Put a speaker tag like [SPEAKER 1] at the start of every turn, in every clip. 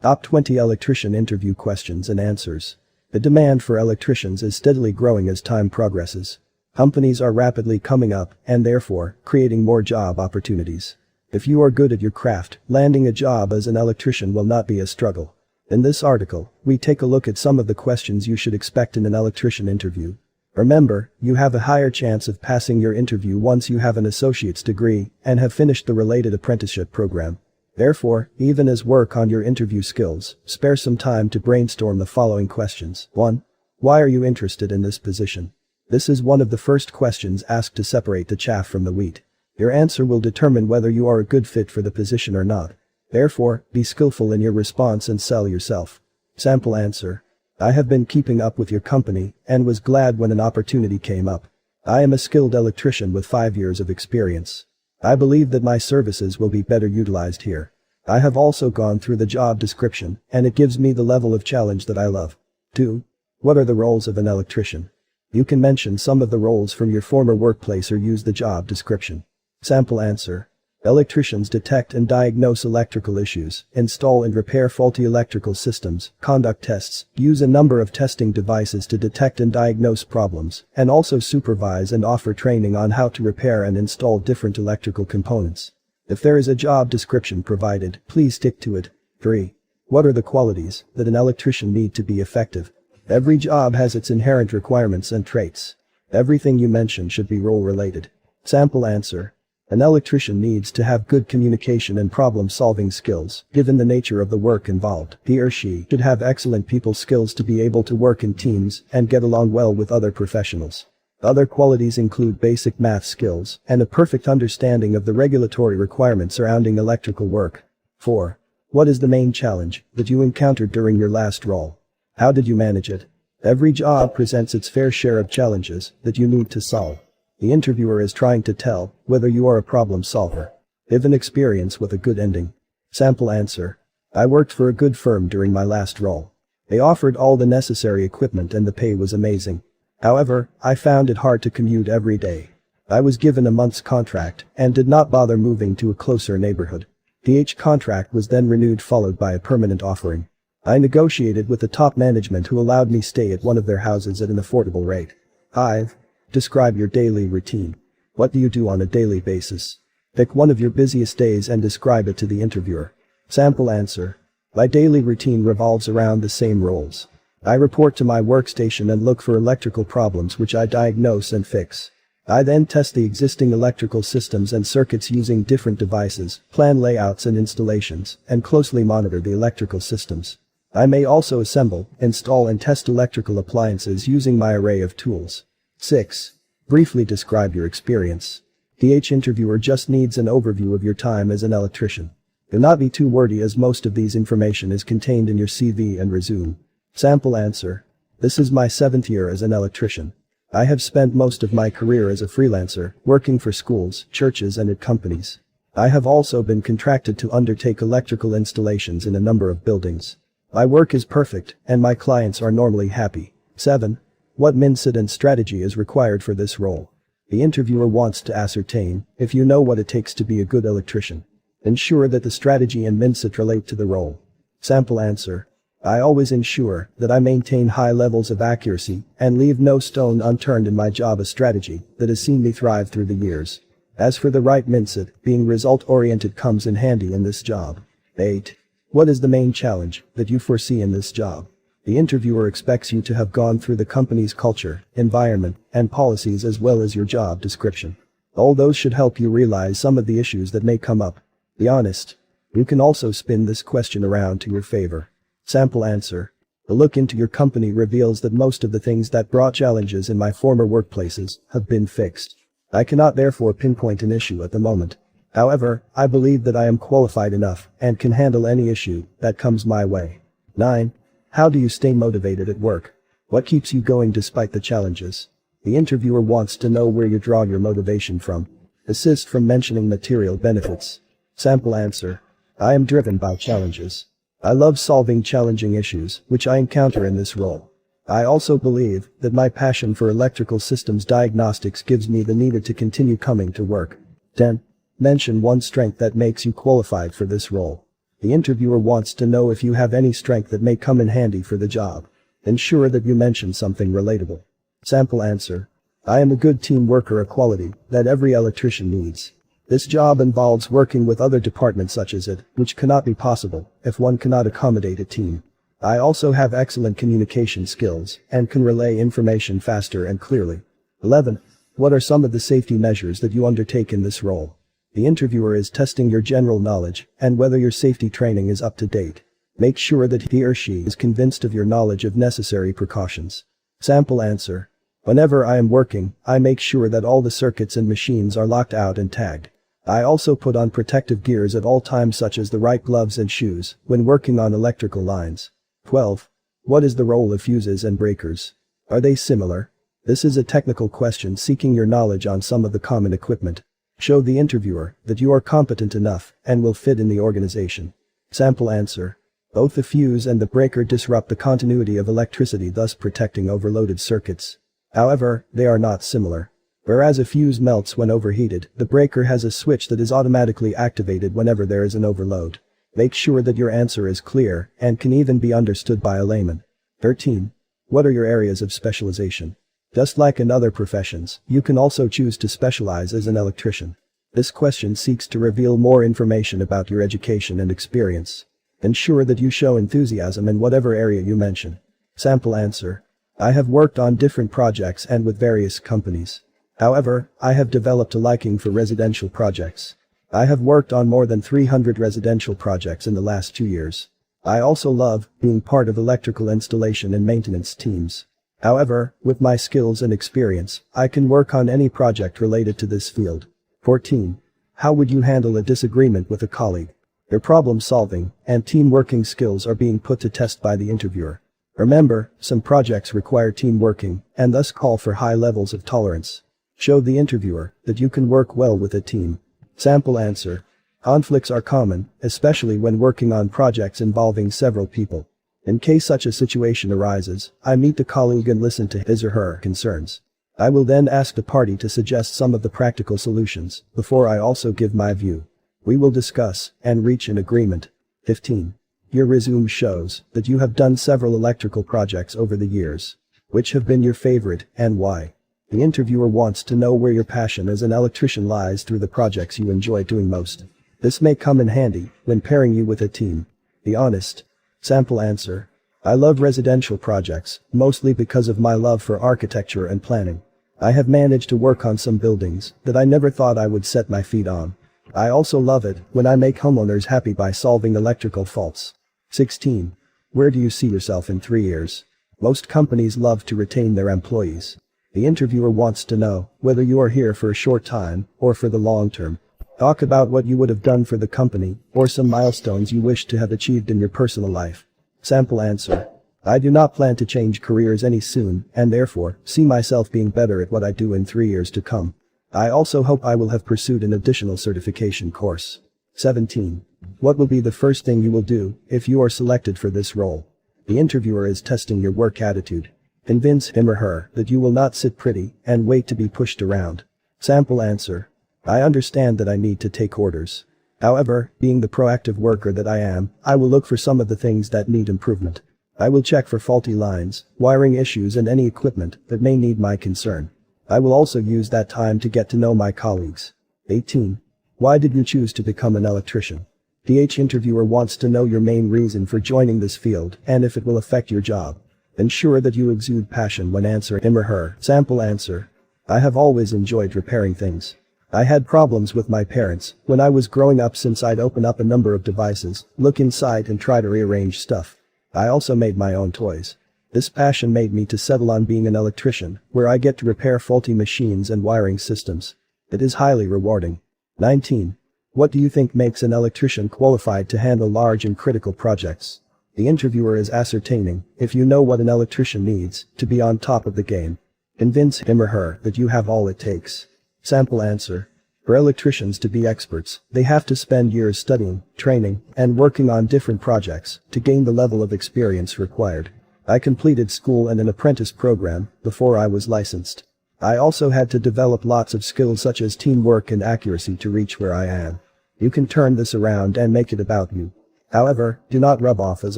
[SPEAKER 1] Top 20 Electrician Interview Questions and Answers. The demand for electricians is steadily growing as time progresses. Companies are rapidly coming up and therefore creating more job opportunities. If you are good at your craft, landing a job as an electrician will not be a struggle. In this article, we take a look at some of the questions you should expect in an electrician interview. Remember, you have a higher chance of passing your interview once you have an associate's degree and have finished the related apprenticeship program. Therefore, even as work on your interview skills, spare some time to brainstorm the following questions. 1. Why are you interested in this position? This is one of the first questions asked to separate the chaff from the wheat. Your answer will determine whether you are a good fit for the position or not. Therefore, be skillful in your response and sell yourself. Sample answer. I have been keeping up with your company and was glad when an opportunity came up. I am a skilled electrician with 5 years of experience. I believe that my services will be better utilized here. I have also gone through the job description and it gives me the level of challenge that I love. 2. What are the roles of an electrician? You can mention some of the roles from your former workplace or use the job description. Sample answer. Electricians detect and diagnose electrical issues, install and repair faulty electrical systems, conduct tests, use a number of testing devices to detect and diagnose problems, and also supervise and offer training on how to repair and install different electrical components. If there is a job description provided, please stick to it. 3. What are the qualities that an electrician need to be effective? Every job has its inherent requirements and traits. Everything you mention should be role-related. Sample answer. An electrician needs to have good communication and problem-solving skills, given the nature of the work involved. He or she should have excellent people skills to be able to work in teams and get along well with other professionals. Other qualities include basic math skills and a perfect understanding of the regulatory requirements surrounding electrical work. 4. What is the main challenge that you encountered during your last role? How did you manage it? Every job presents its fair share of challenges that you need to solve. The interviewer is trying to tell whether you are a problem solver. Live an experience with a good ending. Sample answer. I worked for a good firm during my last role. They offered all the necessary equipment and the pay was amazing. However, I found it hard to commute every day. I was given a month's contract and did not bother moving to a closer neighborhood. The contract was then renewed followed by a permanent offering. I negotiated with the top management who allowed me stay at one of their houses at an affordable rate. 5. Describe your daily routine. What do you do on a daily basis? Pick one of your busiest days and describe it to the interviewer. Sample answer. My daily routine revolves around the same roles. I report to my workstation and look for electrical problems which I diagnose and fix. I then test the existing electrical systems and circuits using different devices, plan layouts and installations, and closely monitor the electrical systems. I may also assemble, install and test electrical appliances using my array of tools. 6. Briefly describe your experience. The interviewer just needs an overview of your time as an electrician. Do not be too wordy as most of these information is contained in your CV and resume. Sample answer. This is my 7th year as an electrician. I have spent most of my career as a freelancer, working for schools, churches and at companies. I have also been contracted to undertake electrical installations in a number of buildings. My work is perfect and my clients are normally happy. 7. What mindset and strategy is required for this role? The interviewer wants to ascertain if you know what it takes to be a good electrician. Ensure that the strategy and mindset relate to the role. Sample answer. I always ensure that I maintain high levels of accuracy and leave no stone unturned in my job. A strategy that has seen me thrive through the years. As for the right mindset, being result-oriented comes in handy in this job. 8. What is the main challenge that you foresee in this job? The interviewer expects you to have gone through the company's culture, environment, and policies as well as your job description. All those should help you realize some of the issues that may come up. Be honest. You can also spin this question around to your favor. Sample answer. A look into your company reveals that most of the things that brought challenges in my former workplaces have been fixed. I cannot therefore pinpoint an issue at the moment. However, I believe that I am qualified enough and can handle any issue that comes my way. 9. How do you stay motivated at work? What keeps you going despite the challenges? The interviewer wants to know where you draw your motivation from. Desist from mentioning material benefits. Sample answer. I am driven by challenges. I love solving challenging issues, which I encounter in this role. I also believe that my passion for electrical systems diagnostics gives me the need to continue coming to work. 10. Mention one strength that makes you qualified for this role. The interviewer wants to know if you have any strength that may come in handy for the job. Ensure that you mention something relatable. Sample answer. I am a good team worker, a quality that every electrician needs. This job involves working with other departments such as it, which cannot be possible if one cannot accommodate a team. I also have excellent communication skills and can relay information faster and clearly. 11. What are some of the safety measures that you undertake in this role? The interviewer is testing your general knowledge and whether your safety training is up to date. Make sure that he or she is convinced of your knowledge of necessary precautions. Sample answer. Whenever I am working, I make sure that all the circuits and machines are locked out and tagged. I also put on protective gears at all times such as the right gloves and shoes when working on electrical lines. 12. What is the role of fuses and breakers? Are they similar? This is a technical question seeking your knowledge on some of the common equipment. Show the interviewer that you are competent enough and will fit in the organization. Sample answer. Both the fuse and the breaker disrupt the continuity of electricity, thus protecting overloaded circuits. However, they are not similar. Whereas a fuse melts when overheated, the breaker has a switch that is automatically activated whenever there is an overload. Make sure that your answer is clear and can even be understood by a layman. 13. What are your areas of specialization? Just like in other professions, you can also choose to specialize as an electrician. This question seeks to reveal more information about your education and experience. Ensure that you show enthusiasm in whatever area you mention. Sample answer. I have worked on different projects and with various companies. However, I have developed a liking for residential projects. I have worked on more than 300 residential projects in the last 2 years. I also love being part of electrical installation and maintenance teams. However, with my skills and experience, I can work on any project related to this field. 14. How would you handle a disagreement with a colleague? Your problem-solving and team-working skills are being put to test by the interviewer. Remember, some projects require team working and thus call for high levels of tolerance. Show the interviewer that you can work well with a team. Sample answer. Conflicts are common, especially when working on projects involving several people. In case such a situation arises, I meet the colleague and listen to his or her concerns. I will then ask the party to suggest some of the practical solutions before I also give my view. We will discuss and reach an agreement. 15. Your resume shows that you have done several electrical projects over the years. Which have been your favorite and why? The interviewer wants to know where your passion as an electrician lies through the projects you enjoy doing most. This may come in handy when pairing you with a team. Be honest. Sample answer. I love residential projects, mostly because of my love for architecture and planning. I have managed to work on some buildings that I never thought I would set my feet on. I also love it when I make homeowners happy by solving electrical faults. 16. Where do you see yourself in 3 years? Most companies love to retain their employees. The interviewer wants to know whether you are here for a short time or for the long term. Talk about what you would have done for the company or some milestones you wish to have achieved in your personal life. Sample answer. I do not plan to change careers any soon and therefore see myself being better at what I do in 3 years to come. I also hope I will have pursued an additional certification course. 17. What will be the first thing you will do if you are selected for this role? The interviewer is testing your work attitude. Convince him or her that you will not sit pretty and wait to be pushed around. Sample answer. I understand that I need to take orders. However, being the proactive worker that I am, I will look for some of the things that need improvement. I will check for faulty lines, wiring issues and any equipment that may need my concern. I will also use that time to get to know my colleagues. 18. Why did you choose to become an electrician? The interviewer wants to know your main reason for joining this field and if it will affect your job. Ensure that you exude passion when answering him or her. Sample answer. I have always enjoyed repairing things. I had problems with my parents when I was growing up since I'd open up a number of devices, look inside and try to rearrange stuff. I also made my own toys. This passion made me to settle on being an electrician, where I get to repair faulty machines and wiring systems. It is highly rewarding. 19. What do you think makes an electrician qualified to handle large and critical projects? The interviewer is ascertaining if you know what an electrician needs to be on top of the game. Convince him or her that you have all it takes. Sample answer. For electricians to be experts, they have to spend years studying, training, and working on different projects to gain the level of experience required. I completed school and an apprentice program before I was licensed. I also had to develop lots of skills such as teamwork and accuracy to reach where I am. You can turn this around and make it about you. However, do not rub off as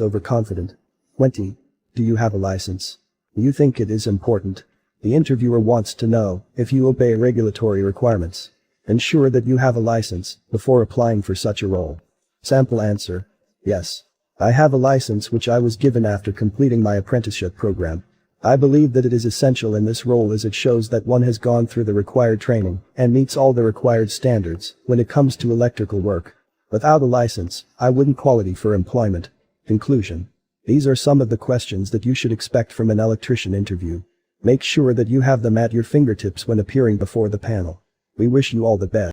[SPEAKER 1] overconfident. 20. Do you have a license? You think it is important. The interviewer wants to know if you obey regulatory requirements. Ensure that you have a license before applying for such a role. Sample answer. Yes. I have a license which I was given after completing my apprenticeship program. I believe that it is essential in this role as it shows that one has gone through the required training and meets all the required standards when it comes to electrical work. Without a license, I wouldn't qualify for employment. Conclusion. These are some of the questions that you should expect from an electrician interview. Make sure that you have them at your fingertips when appearing before the panel. We wish you all the best.